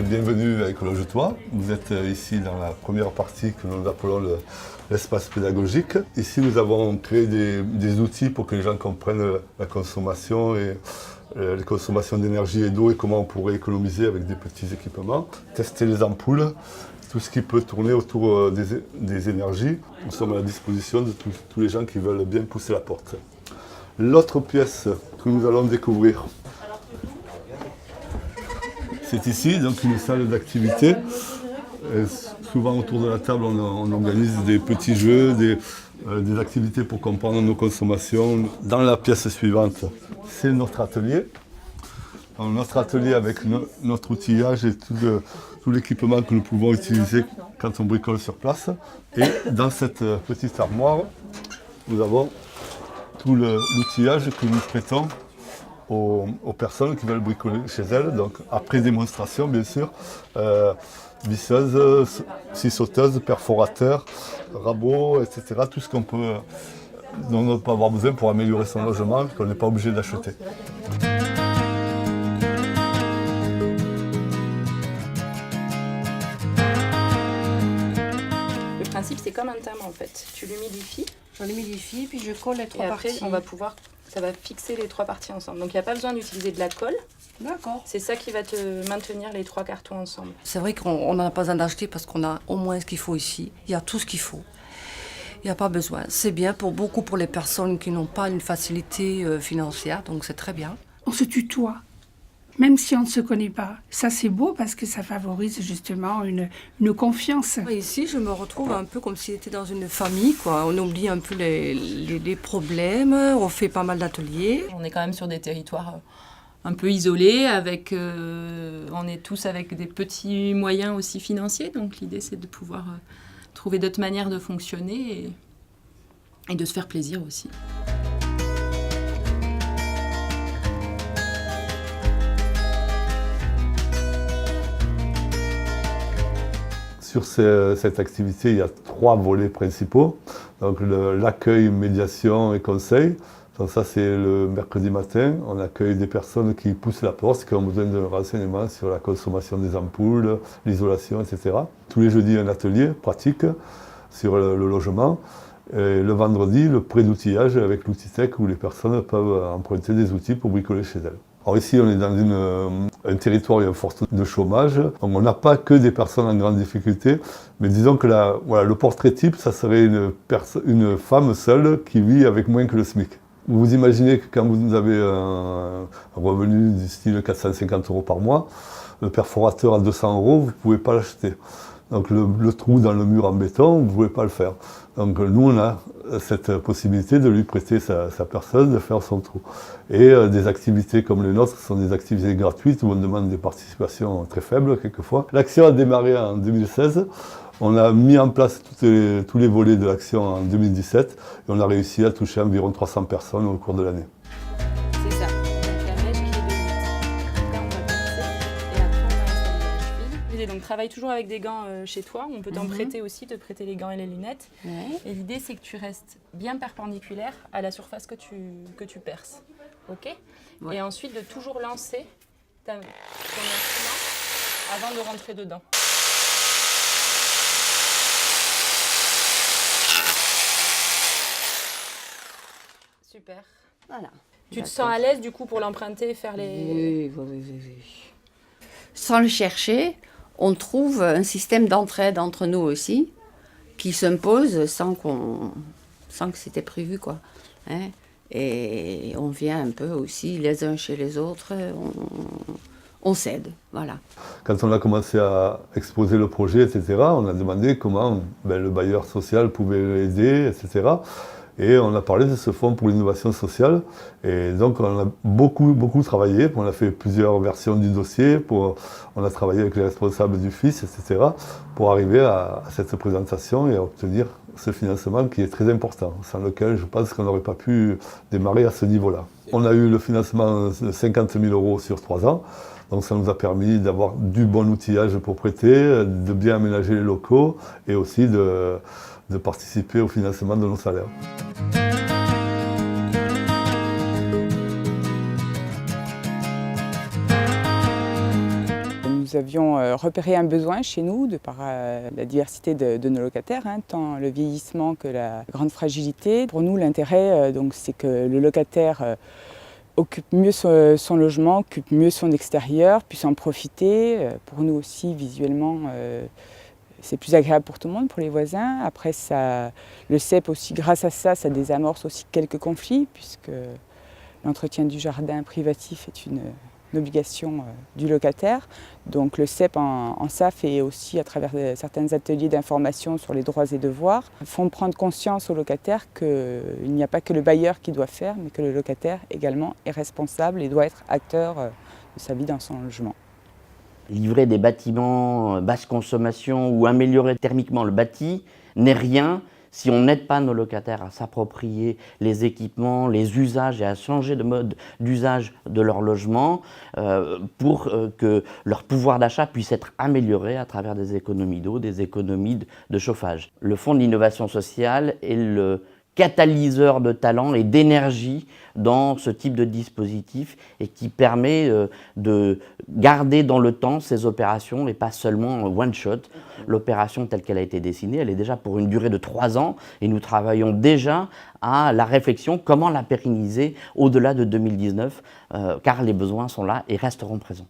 bienvenue à Écologe-toi. Vous êtes ici dans la première partie que nous appelons l'espace pédagogique. Ici, nous avons créé des outils pour que les gens comprennent la consommation et les consommations d'énergie et d'eau et comment on pourrait économiser avec des petits équipements. Tester les ampoules, tout ce qui peut tourner autour des énergies. Nous sommes à la disposition de tous les gens qui veulent bien pousser la porte. L'autre pièce que nous allons découvrir, c'est ici, donc une salle d'activité. Souvent autour de la table, on organise des petits jeux, des activités pour comprendre nos consommations. Dans la pièce suivante, c'est notre atelier. Dans notre atelier avec notre outillage et tout l'équipement que nous pouvons utiliser quand on bricole sur place. Et dans cette petite armoire, nous avons tout l'outillage que nous prêtons aux personnes qui veulent bricoler chez elles. Donc après démonstration, bien sûr, visseuses, scie sauteuse, perforateur, rabot, etc. Tout ce dont on peut avoir besoin pour améliorer son logement, qu'on n'est pas obligé d'acheter. Le principe, c'est comme un thym en fait. Tu l'humidifies. Je l'humidifie, puis je colle les trois Et après, parties. ça va fixer les trois parties ensemble. Donc il n'y a pas besoin d'utiliser de la colle. D'accord. C'est ça qui va te maintenir les trois cartons ensemble. C'est vrai qu'on n'en a pas besoin d'acheter parce qu'on a au moins ce qu'il faut ici. Il y a tout ce qu'il faut. Il n'y a pas besoin. C'est bien beaucoup pour les personnes qui n'ont pas une facilité financière, donc c'est très bien. On se tutoie, même si on ne se connaît pas. Ça, c'est beau parce que ça favorise justement une confiance. Ici, je me retrouve un peu comme si j'étais dans une famille, quoi. On oublie un peu les problèmes, on fait pas mal d'ateliers. On est quand même sur des territoires un peu isolés, on est tous avec des petits moyens aussi financiers. Donc l'idée, c'est de pouvoir trouver d'autres manières de fonctionner et de se faire plaisir aussi. Sur cette activité, il y a 3 volets principaux. Donc l'accueil, médiation et conseil. Donc ça, c'est le mercredi matin. On accueille des personnes qui poussent la porte, qui ont besoin de renseignements sur la consommation des ampoules, l'isolation, etc. Tous les jeudis, un atelier pratique sur le logement. Et le vendredi, le prêt d'outillage avec l'Outitech où les personnes peuvent emprunter des outils pour bricoler chez elles. Alors ici, on est dans un territoire où il y a une force de chômage. Donc on n'a pas que des personnes en grande difficulté, mais disons que le portrait type, ça serait une femme seule qui vit avec moins que le SMIC. Vous imaginez que quand vous avez un revenu du style 450 € par mois, le perforateur à 200 €, vous ne pouvez pas l'acheter. Donc le trou dans le mur en béton, vous ne pouvez pas le faire. Donc nous, on a cette possibilité de lui prêter sa perceuse, de faire son trou. Et des activités comme les nôtres sont des activités gratuites où on demande des participations très faibles quelquefois. L'action a démarré en 2016. On a mis en place tous les volets de l'action en 2017 et on a réussi à toucher environ 300 personnes au cours de l'année. C'est ça. Donc la mèche qui est de 8. Là, on va passer et après, on va installer la cheville. Donc travaille toujours avec des gants chez toi. On peut t'en prêter aussi, te prêter les gants et les lunettes. Ouais. Et l'idée, c'est que tu restes bien perpendiculaire à la surface que tu perces. OK ? Ouais. Et ensuite, de toujours lancer ton instrument avant de rentrer dedans. Super. Voilà. Tu te sens à l'aise du coup pour l'emprunter et faire les... Oui. Sans le chercher, on trouve un système d'entraide entre nous aussi, qui s'impose sans que c'était prévu, quoi. Hein? Et on vient un peu aussi les uns chez les autres, on s'aide, voilà. Quand on a commencé à exposer le projet, etc., on a demandé comment le bailleur social pouvait aider, etc. Et on a parlé de ce fonds pour l'innovation sociale. Et donc on a beaucoup travaillé. On a fait plusieurs versions du dossier. On a travaillé avec les responsables du FIS, etc. pour arriver à cette présentation et à obtenir ce financement qui est très important, sans lequel je pense qu'on n'aurait pas pu démarrer à ce niveau-là. On a eu le financement de 50 000 € sur 3 ans. Donc ça nous a permis d'avoir du bon outillage pour prêter, de bien aménager les locaux et aussi de participer au financement de nos salaires. Nous avions repéré un besoin chez nous de par la diversité de nos locataires, tant le vieillissement que la grande fragilité. Pour nous, l'intérêt, c'est que le locataire occupe mieux son logement, occupe mieux son extérieur, puisse en profiter. Pour nous aussi, visuellement, c'est plus agréable pour tout le monde, pour les voisins. Après, le CEP aussi, grâce à ça, ça désamorce aussi quelques conflits, puisque l'entretien du jardin privatif est une obligation du locataire. Donc le CEP en ça fait aussi, à travers certains ateliers d'information sur les droits et devoirs, font prendre conscience aux locataires qu'il n'y a pas que le bailleur qui doit faire, mais que le locataire également est responsable et doit être acteur de sa vie dans son logement. Livrer des bâtiments basse consommation ou améliorer thermiquement le bâti n'est rien si on n'aide pas nos locataires à s'approprier les équipements, les usages et à changer de mode d'usage de leur logement pour que leur pouvoir d'achat puisse être amélioré à travers des économies d'eau, des économies de chauffage. Le Fonds de l'innovation sociale est le catalyseur de talent et d'énergie dans ce type de dispositif et qui permet de garder dans le temps ces opérations et pas seulement one shot. L'opération telle qu'elle a été dessinée, elle est déjà pour une durée de 3 ans et nous travaillons déjà à la réflexion comment la pérenniser au-delà de 2019 car les besoins sont là et resteront présents.